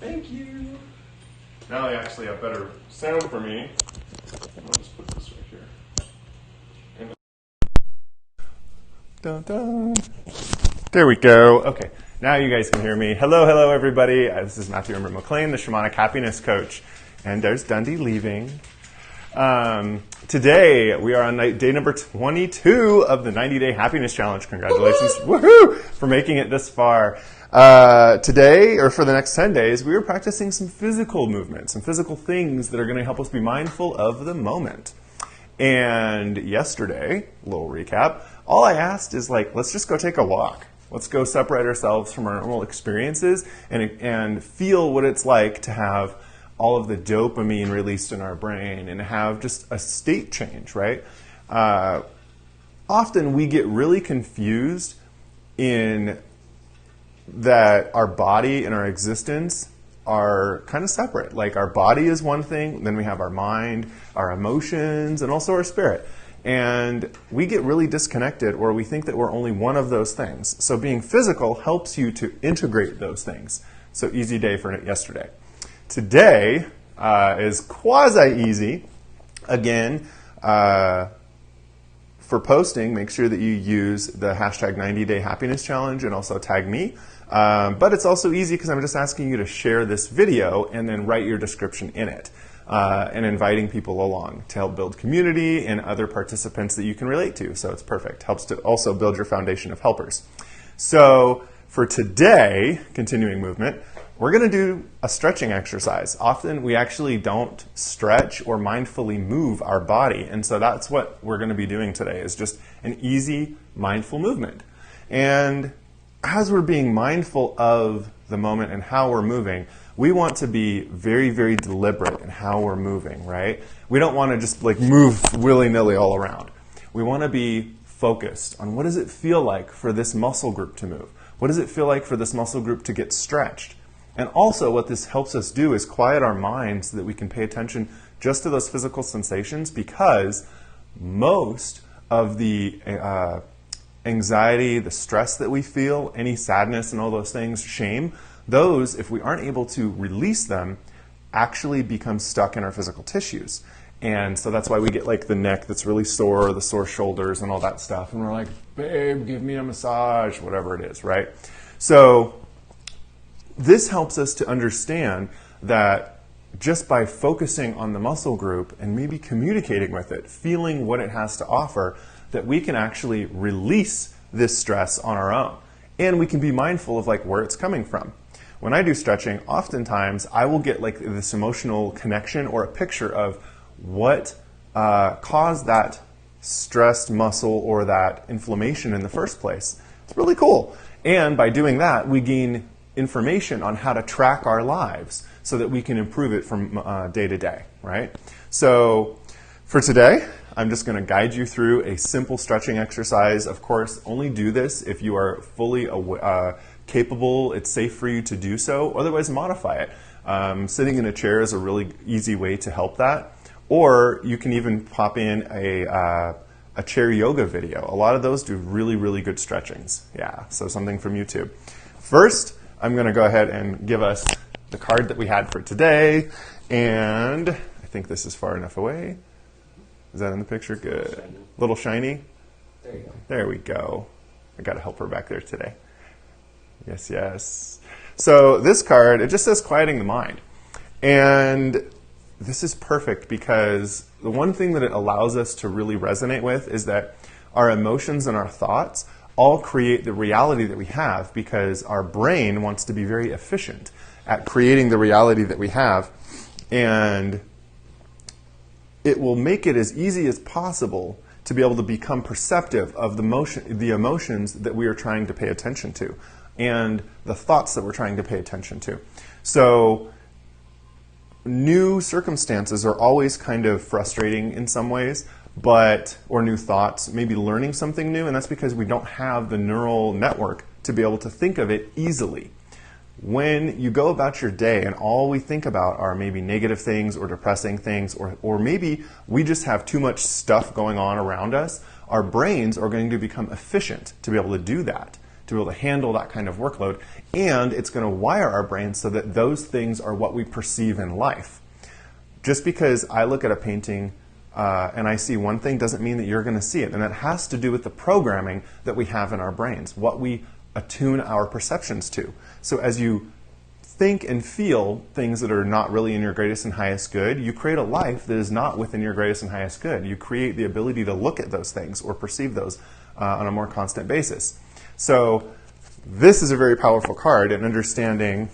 Thank you. Now they actually have better sound for me. I'll just put this right here. Dun, dun. There we go. Okay, now you guys can hear me. Hello, everybody. This is Matthew Ember McLean, the Shamanic Happiness Coach. And there's Dundee leaving. Today, we are on day number 22 of the 90-Day Happiness Challenge. Congratulations, woohoo, for making it this far. Today, or for the next 10 days, we are practicing some physical movements, some physical things that are going to help us be mindful of the moment. And yesterday, a little recap, all I asked is let's just go take a walk. Let's go separate ourselves from our normal experiences and feel what it's like to have all of the dopamine released in our brain and have just a state change, right? Often we get really confused in that our body and our existence are kind of separate. Like our body is one thing, then we have our mind, our emotions, and also our spirit. And we get really disconnected, or we think that we're only one of those things. So being physical helps you to integrate those things. So easy day for yesterday. Today is quasi-easy. Again, for posting, make sure that you use the hashtag 90-Day Happiness Challenge and also tag me. But it's also easy because I'm just asking you to share this video and then write your description in it. And inviting people along to help build community and other participants that you can relate to. So it's perfect. Helps to also build your foundation of helpers. So for today, continuing movement, we're going to do a stretching exercise. Often we actually don't stretch or mindfully move our body. And so that's what we're going to be doing today, is just an easy, mindful movement. And as we're being mindful of the moment and how we're moving, we want to be very, very deliberate in how we're moving, right? We don't want to just move willy-nilly all around. We want to be focused on what does it feel like for this muscle group to move? What does it feel like for this muscle group to get stretched? And also what this helps us do is quiet our minds so that we can pay attention just to those physical sensations, because most of the anxiety, the stress that we feel, any sadness and all those things, shame, those, if we aren't able to release them, actually become stuck in our physical tissues. And so that's why we get the neck that's really sore, the sore shoulders and all that stuff. And we're like, babe, give me a massage, whatever it is, right? So this helps us to understand that just by focusing on the muscle group and maybe communicating with it, feeling what it has to offer, that we can actually release this stress on our own. And we can be mindful of where it's coming from. When I do stretching, oftentimes I will get this emotional connection or a picture of what caused that stressed muscle or that inflammation in the first place. It's really cool. And by doing that, we gain information on how to track our lives so that we can improve it from day to day, right? So for today, I'm just going to guide you through a simple stretching exercise. Of course, only do this if you are fully capable, it's safe for you to do so. Otherwise, modify it. Sitting in a chair is a really easy way to help that. Or you can even pop in a chair yoga video. A lot of those do really, really good stretchings. Yeah, so something from YouTube. First, I'm going to go ahead and give us the card that we had for today. And I think this is far enough away. Is that in the picture? Good. Little shiny? There you go. There we go. I got to help her back there today. Yes, yes. So this card, it just says quieting the mind. And this is perfect because the one thing that it allows us to really resonate with is that our emotions and our thoughts all create the reality that we have, because our brain wants to be very efficient at creating the reality that we have. And it will make it as easy as possible to be able to become perceptive of the emotions that we are trying to pay attention to and the thoughts that we're trying to pay attention to. So new circumstances are always kind of frustrating in some ways, or new thoughts, maybe learning something new, and that's because we don't have the neural network to be able to think of it easily. When you go about your day and all we think about are maybe negative things or depressing things, or maybe we just have too much stuff going on around us, our brains are going to become efficient to be able to do that. to be able to handle that kind of workload. And it's going to wire our brains so that those things are what we perceive in life. Just because I look at a painting and I see one thing doesn't mean that you're going to see it. And that has to do with the programming that we have in our brains, what we attune our perceptions to. So as you think and feel things that are not really in your greatest and highest good, you create a life that is not within your greatest and highest good. You create the ability to look at those things or perceive those on a more constant basis. So this is a very powerful card in understanding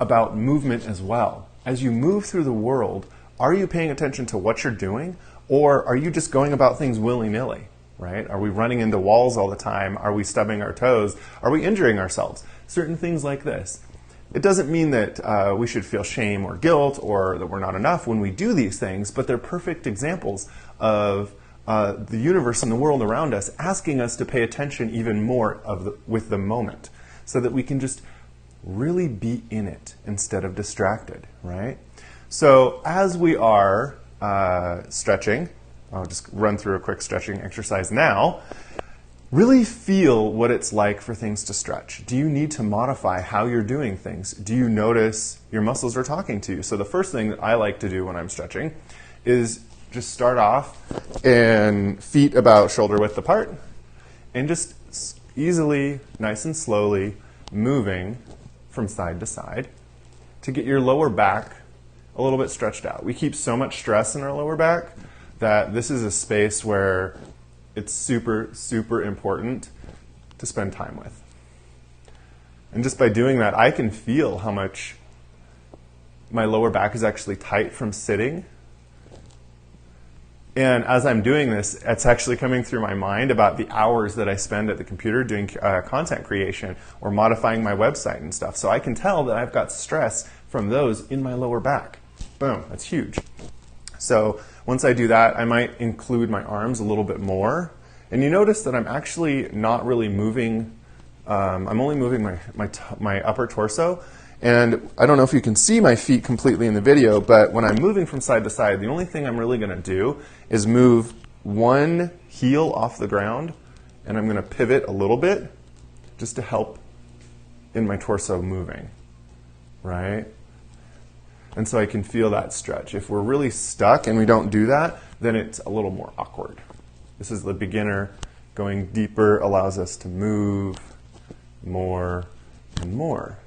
about movement as well. As you move through the world, are you paying attention to what you're doing, or are you just going about things willy-nilly, right? Are we running into walls all the time? Are we stubbing our toes? Are we injuring ourselves? Certain things like this. It doesn't mean that we should feel shame or guilt or that we're not enough when we do these things, but they're perfect examples of the universe and the world around us asking us to pay attention even more with the moment so that we can just really be in it instead of distracted, right? So as we are stretching, I'll just run through a quick stretching exercise now. Really feel what it's like for things to stretch. Do you need to modify how you're doing things? Do you notice your muscles are talking to you? So the first thing that I like to do when I'm stretching is just start off in feet about shoulder width apart and just easily, nice and slowly moving from side to side to get your lower back a little bit stretched out. We keep so much stress in our lower back that this is a space where it's super, super important to spend time with. And just by doing that, I can feel how much my lower back is actually tight from sitting. And as I'm doing this, it's actually coming through my mind about the hours that I spend at the computer doing content creation or modifying my website and stuff. So I can tell that I've got stress from those in my lower back. Boom, that's huge. So once I do that, I might include my arms a little bit more. And you notice that I'm actually not really moving, I'm only moving my upper torso. And I don't know if you can see my feet completely in the video, but when I'm moving from side to side, the only thing I'm really going to do is move one heel off the ground, and I'm going to pivot a little bit just to help in my torso moving, right? And so I can feel that stretch. If we're really stuck and we don't do that, then it's a little more awkward. This is the beginner. Going deeper allows us to move more and more.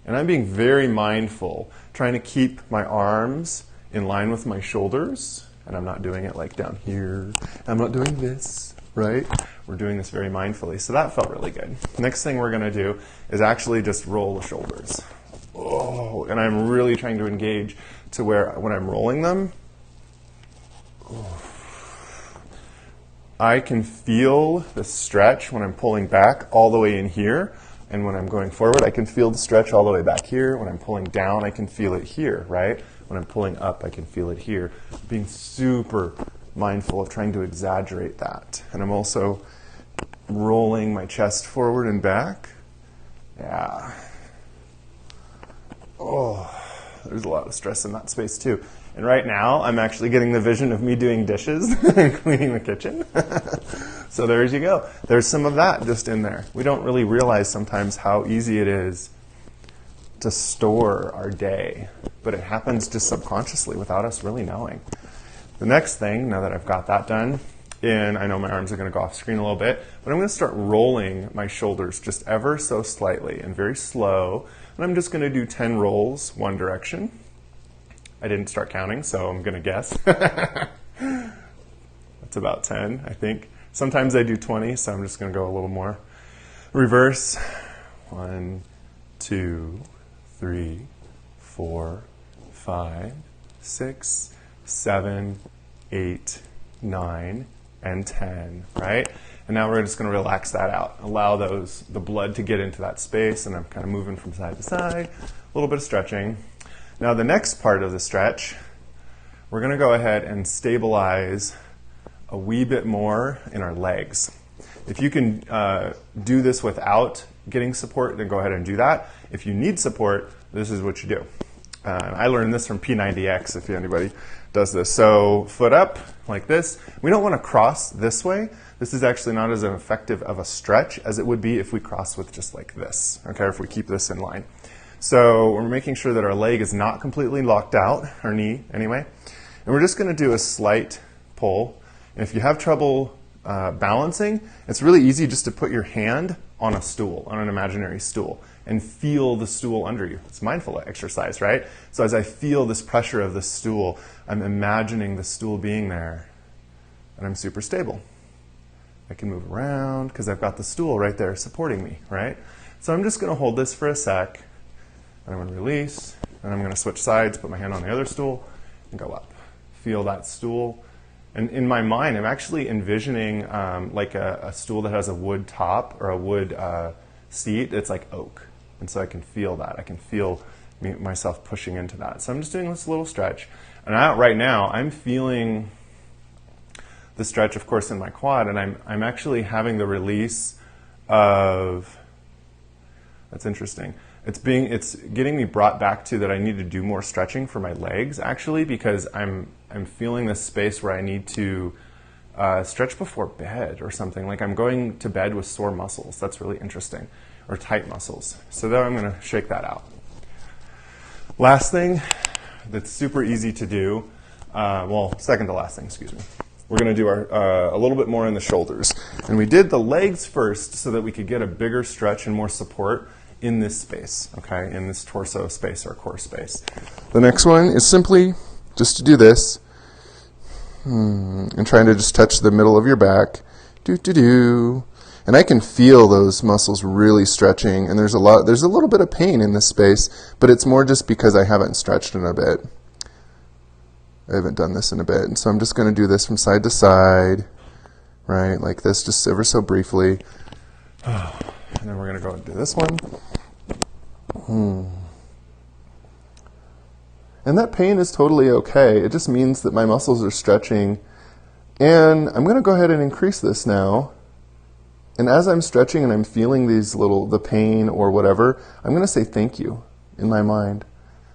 And I'm being very mindful, trying to keep my arms in line with my shoulders. And I'm not doing it like down here. I'm not doing this, right? We're doing this very mindfully. So that felt really good. Next thing we're going to do is actually just roll the shoulders. Oh, and I'm really trying to engage to where when I'm rolling them, I can feel the stretch when I'm pulling back all the way in here. And when I'm going forward, I can feel the stretch all the way back here. When I'm pulling down, I can feel it here, right? When I'm pulling up, I can feel it here. Being super mindful of trying to exaggerate that. And I'm also rolling my chest forward and back. Yeah. Oh, there's a lot of stress in that space too. And right now, I'm actually getting the vision of me doing dishes and cleaning the kitchen. So there you go. There's some of that just in there. We don't really realize sometimes how easy it is to store our day, but it happens just subconsciously without us really knowing. The next thing, now that I've got that done, and I know my arms are going to go off screen a little bit, but I'm going to start rolling my shoulders just ever so slightly and very slow. And I'm just going to do 10 rolls one direction. I didn't start counting, so I'm going to guess. That's about 10, I think. Sometimes I do 20, so I'm just going to go a little more. Reverse. 1, 2, 3, 4, 5, 6, 7, 8, 9, and 10, right? And now we're just going to relax that out. Allow the blood to get into that space, and I'm kind of moving from side to side. A little bit of stretching. Now the next part of the stretch, we're going to go ahead and stabilize a wee bit more in our legs. If you can do this without getting support, then go ahead and do that. If you need support, this is what you do. I learned this from P90X, if anybody does this. So foot up, like this. We don't want to cross this way. This is actually not as effective of a stretch as it would be if we cross with just like this, okay, if we keep this in line. So we're making sure that our leg is not completely locked out, our knee anyway. And we're just going to do a slight pull. And if you have trouble balancing, it's really easy just to put your hand on a stool, on an imaginary stool, and feel the stool under you. It's mindful exercise, right? So as I feel this pressure of the stool, I'm imagining the stool being there, and I'm super stable. I can move around because I've got the stool right there supporting me, right? So I'm just going to hold this for a sec, and I'm going to release, and I'm going to switch sides, put my hand on the other stool, and go up. Feel that stool. And in my mind, I'm actually envisioning like a stool that has a wood top or a wood seat. It's like oak. And so I can feel that. I can feel myself pushing into that. So I'm just doing this little stretch. And right now, I'm feeling the stretch, of course, in my quad. And I'm actually having the release of, that's interesting. It's getting me brought back to that I need to do more stretching for my legs, actually, because I'm feeling this space where I need to stretch before bed or something. Like I'm going to bed with sore muscles. That's really interesting. Or tight muscles. So then I'm going to shake that out. Last thing that's super easy to do, second to last thing, excuse me. We're going to do a little bit more in the shoulders. And we did the legs first so that we could get a bigger stretch and more support in this space, okay, in this torso space or core space. The next one is simply just to do this and trying to just touch the middle of your back. Do. And I can feel those muscles really stretching, and there's a little bit of pain in this space, but it's more just because I haven't stretched in a bit. I haven't done this in a bit, and so I'm just going to do this from side to side, right, like this, just ever so briefly. And then we're going to go and do this one. And that pain is totally okay. It just means that my muscles are stretching. And I'm going to go ahead and increase this now. And as I'm stretching and I'm feeling the pain or whatever, I'm going to say thank you in my mind.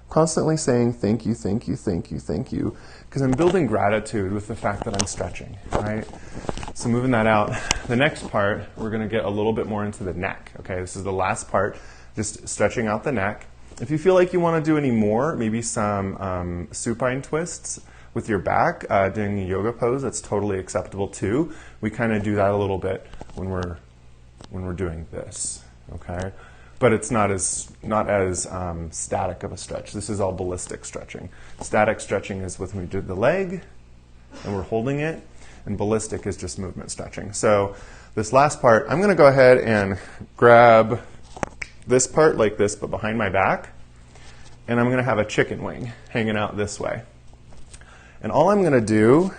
Constantly saying thank you, thank you, thank you, thank you. Because I'm building gratitude with the fact that I'm stretching, right? So moving that out. The next part, we're going to get a little bit more into the neck. Okay, this is the last part, just stretching out the neck. If you feel like you want to do any more, maybe some supine twists with your back, doing a yoga pose, that's totally acceptable too. We kind of do that a little bit when we're doing this, okay? But it's not as static of a stretch. This is all ballistic stretching. Static stretching is when we do the leg and we're holding it, and ballistic is just movement stretching. So this last part, I'm going to go ahead and grab this part like this, but behind my back, and I'm going to have a chicken wing hanging out this way. And all I'm going to do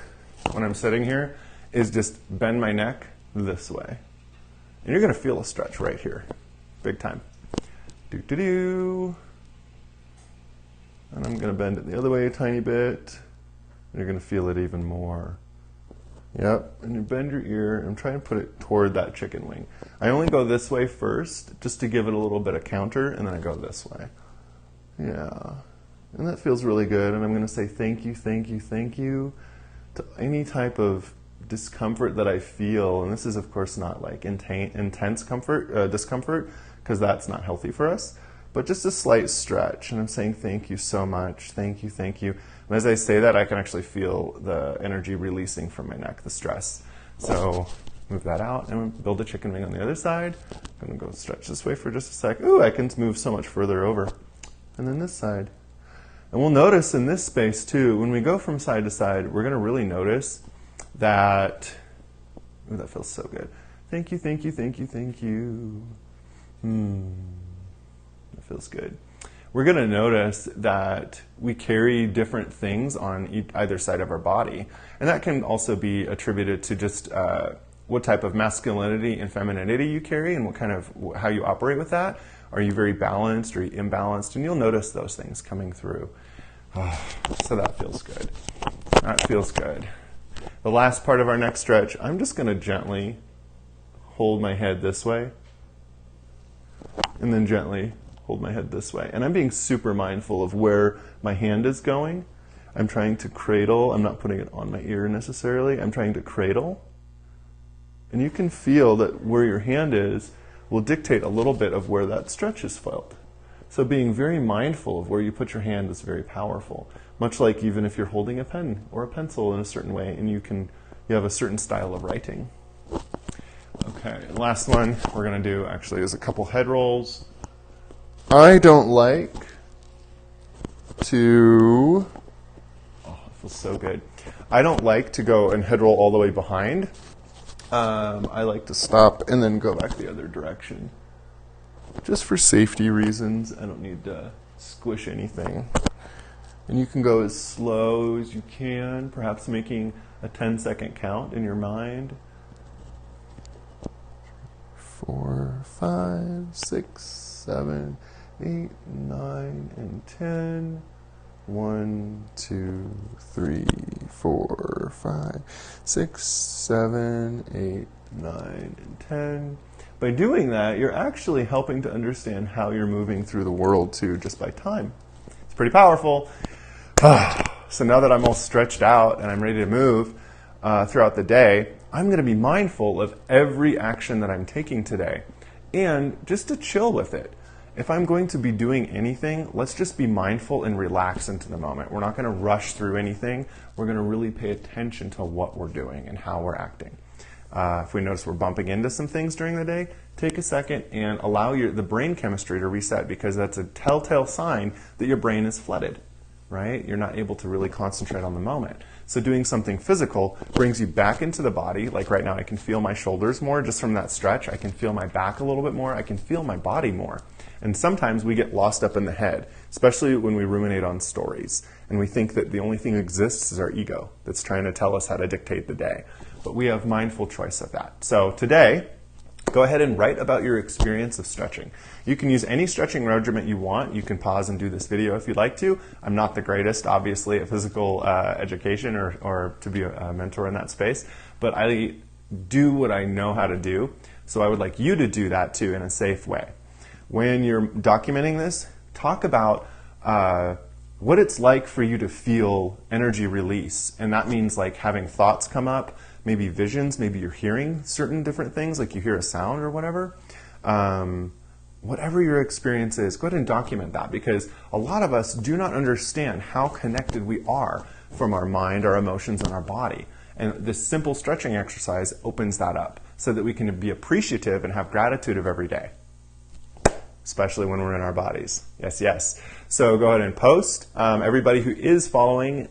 when I'm sitting here is just bend my neck this way. And you're going to feel a stretch right here, big time. Do. And I'm going to bend it the other way a tiny bit. And you're going to feel it even more. Yep, and you bend your ear. I'm trying to put it toward that chicken wing. I only go this way first, just to give it a little bit of counter, and then I go this way. Yeah, and that feels really good. And I'm going to say thank you, thank you, thank you to any type of discomfort that I feel. And this is, of course, not like intense discomfort, because that's not healthy for us, but just a slight stretch. And I'm saying thank you so much, thank you, thank you. And as I say that, I can actually feel the energy releasing from my neck, the stress. So move that out and build a chicken wing on the other side. I'm going to go stretch this way for just a sec. Ooh, I can move so much further over. And then this side. And we'll notice in this space too, when we go from side to side, we're going to really notice that, ooh, that feels so good. Thank you, thank you, thank you, thank you. That feels good. We're going to notice that we carry different things on either side of our body. And that can also be attributed to just what type of masculinity and femininity you carry and what kind of how you operate with that. Are you very balanced? Are you imbalanced? And you'll notice those things coming through. So that feels good. That feels good. The last part of our neck stretch, I'm just going to gently hold my head this way and then gently hold my head this way. And I'm being super mindful of where my hand is going. I'm trying to cradle. I'm not putting it on my ear necessarily. I'm trying to cradle. And you can feel that where your hand is will dictate a little bit of where that stretch is felt. So being very mindful of where you put your hand is very powerful. Much like even if you're holding a pen or a pencil in a certain way and you have a certain style of writing. Okay, last one we're going to do actually is a couple head rolls. I don't like to... Oh, it feels so good. I don't like to go and head roll all the way behind. I like to stop and then go back the other direction. Just for safety reasons, I don't need to squish anything. And you can go as slow as you can, perhaps making a 10-second count in your mind. 4, 5, 6, 7, 8, 9, and 10. 1, 2, 3, 4, 5, 6, 7, 8, 9, and 10. By doing that, you're actually helping to understand how you're moving through the world too, just by time. It's pretty powerful. So now that I'm all stretched out and I'm ready to move throughout the day, I'm going to be mindful of every action that I'm taking today and just to chill with it. If I'm going to be doing anything, let's just be mindful and relax into the moment. We're not going to rush through anything. We're going to really pay attention to what we're doing and how we're acting. If we notice we're bumping into some things during the day, take a second and allow the brain chemistry to reset, because that's a telltale sign that your brain is flooded, right? You're not able to really concentrate on the moment. So doing something physical brings you back into the body. Like right now, I can feel my shoulders more just from that stretch. I can feel my back a little bit more. I can feel my body more. And sometimes we get lost up in the head, especially when we ruminate on stories. And we think that the only thing that exists is our ego that's trying to tell us how to dictate the day. But we have mindful choice of that. So today, go ahead and write about your experience of stretching. You can use any stretching regimen you want. You can pause and do this video if you'd like to. I'm not the greatest, obviously, at physical education or to be a mentor in that space. But I do what I know how to do. So I would like you to do that too in a safe way. When you're documenting this, talk about what it's like for you to feel energy release. And that means like having thoughts come up, maybe visions, maybe you're hearing certain different things, like you hear a sound or whatever. Whatever your experience is, go ahead and document that, because a lot of us do not understand how connected we are from our mind, our emotions, and our body. And this simple stretching exercise opens that up so that we can be appreciative and have gratitude of every day, especially when we're in our bodies. Yes, yes. So go ahead and post. Everybody who is following,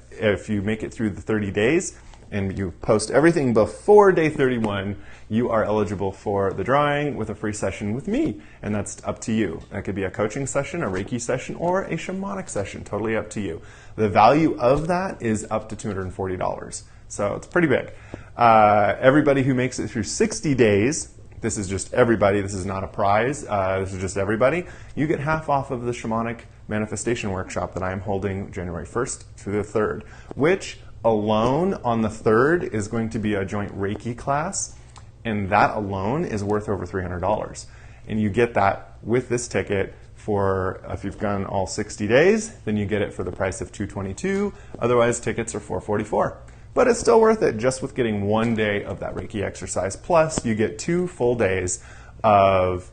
if you make it through the 30 days and you post everything before day 31, you are eligible for the drawing with a free session with me. And that's up to you. That could be a coaching session, a Reiki session, or a shamanic session. Totally up to you. The value of that is up to $240. So it's pretty big. Everybody who makes it through 60 days, this is just everybody. This is not a prize. This is just everybody. You get half off of the Shamanic Manifestation Workshop that I am holding January 1st through the 3rd, which alone on the 3rd is going to be a joint Reiki class, and that alone is worth over $300. And you get that with this ticket for, if you've gone all 60 days, then you get it for the price of $222. Otherwise, tickets are $444. But it's still worth it just with getting 1 day of that Reiki exercise. Plus, you get 2 full days of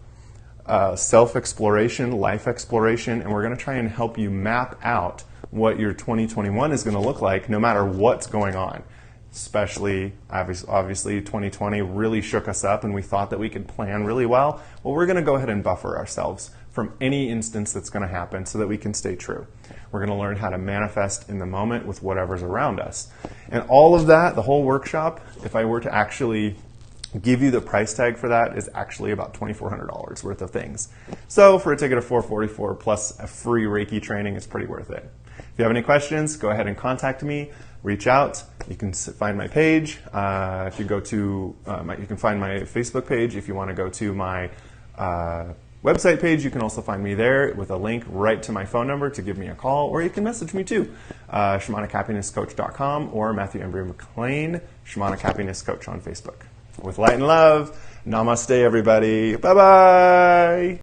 self-exploration, life exploration, and we're going to try and help you map out what your 2021 is going to look like no matter what's going on. Especially, obviously, 2020 really shook us up and we thought that we could plan really well. Well, we're going to go ahead and buffer ourselves from any instance that's going to happen so that we can stay true. We're going to learn how to manifest in the moment with whatever's around us. And all of that, the whole workshop, if I were to actually give you the price tag for that, is actually about $2,400 worth of things. So for a ticket of $444 plus a free Reiki training, it's pretty worth it. If you have any questions, go ahead and contact me. Reach out. You can find my page. If you go to, you can find my Facebook page. If you want to go to my website page, you can also find me there with a link right to my phone number to give me a call, or you can message me too, shamanichappinesscoach.com or Matthew Embry McLean, Shamanic Happiness Coach on Facebook. With light and love, namaste everybody. Bye-bye.